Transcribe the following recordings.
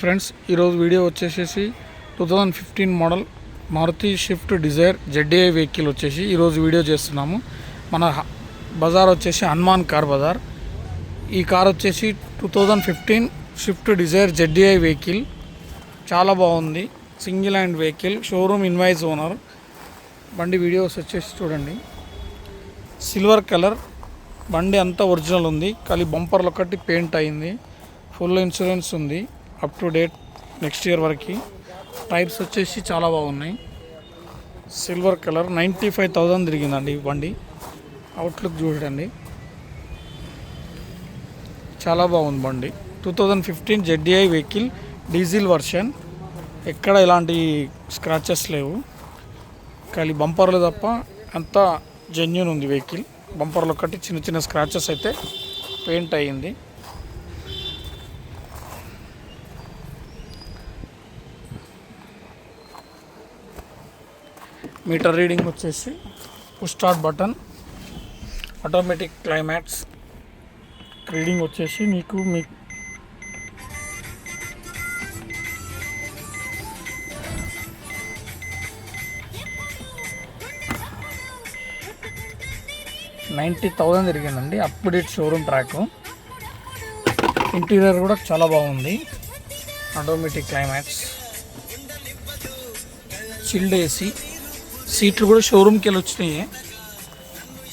Friends ఈరోజు video వచ్చేసి 2015 model Maruti Swift Dzire ZDI vehicle వచ్చేసి ఈరోజు వీడియో చేస్తున్నాము. మన బజార్ వచ్చేసి హనుమాన్ కార్ బజార్. ఈ కార్ వచ్చేసి 2015 షిఫ్ట్ డిజైర్ ZDI వెహికల్ చాలా బాగుంది. Single hand vehicle, showroom invoice owner. బండి వీడియోస్ వచ్చేసి చూడండి. సిల్వర్ కలర్ బండి అంతా ఒరిజినల్ ఉంది, ఖాళీ బంపర్లు ఒకటి పెయింట్ అయింది. ఫుల్ ఇన్సూరెన్స్ ఉంది, up to date next year వరకు. టైర్స్ వచ్చేసి చాలా బాగున్నాయి. సిల్వర్ కలర్ 95,000 తిరిగిందండి ఈ బండి. అవుట్లుక్ చూడండి, చాలా బాగుంది బండి. 2015 ZDI వెహికల్, డీజిల్ వర్షన్. ఎక్కడ ఎలాంటి స్క్రాచెస్ లేవు, ఖాళీ బంపర్లు తప్ప అంతా జెన్యూన్ ఉంది వెహికల్. బంపర్లు ఒకటి చిన్న చిన్న స్క్రాచెస్ అయితే పెయింట్ అయ్యింది. మీటర్ రీడింగ్ వచ్చేసి push start button, automatic climax. Reading వచ్చేసి మీకు 90,000 తిరిగిందండి. Update showroom track. ఇంటీరియర్ కూడా చాలా బాగుంది. Automatic climax, chilled AC. సీట్లు కూడా షోరూమ్కి వెళ్ళి వచ్చినాయి.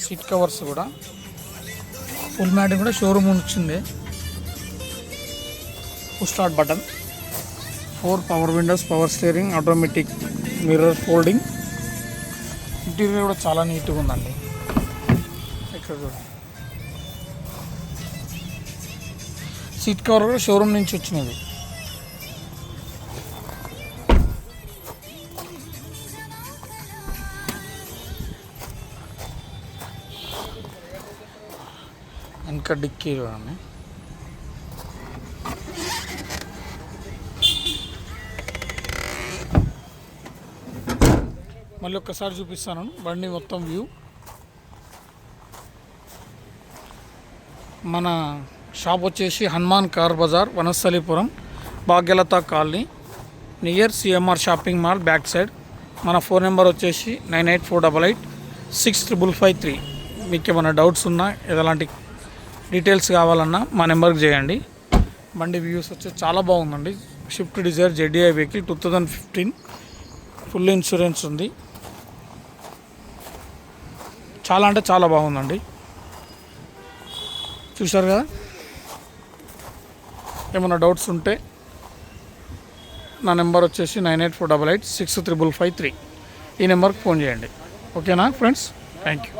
సీట్ కవర్స్ కూడా ఫుల్ మ్యాట్ కూడా షోరూమ్ వచ్చింది. Push start button, 4 power windows, power steering, automatic mirror folding. Interior కూడా చాలా నీట్గా ఉందండి. ఇక్కడ చూడండి, సీట్ కవర్ కూడా షోరూమ్ నుంచి వచ్చినది. ఇంకా డిక్కీ చూడండి. మళ్ళీ ఒక్కసారి చూపిస్తాను బండి మొత్తం వ్యూ. మన షాప్ వచ్చేసి Hanuman car Bazar, Vanasthalipuram, Bhagyalatha colony, near CMR shopping mall back side. మన ఫోన్ నెంబర్ వచ్చేసి 9848565553. మీకు ఏమైనా డౌట్స్ ఉన్నా, ఎలాంటి డీటెయిల్స్ కావాలన్నా మా నెంబర్కి చేయండి. బండి వ్యూస్ వచ్చి చాలా బాగుందండి. Swift Dzire ZDI vehicle 2015, full insurance ఉంది. చాలా అంటే చాలా బాగుందండి. చూశారు కదా. ఏమైనా డౌట్స్ ఉంటే నా నెంబర్ వచ్చేసి 9848865553. ఈ నెంబర్కి ఫోన్ చేయండి. ఓకేనా ఫ్రెండ్స్? Thank you.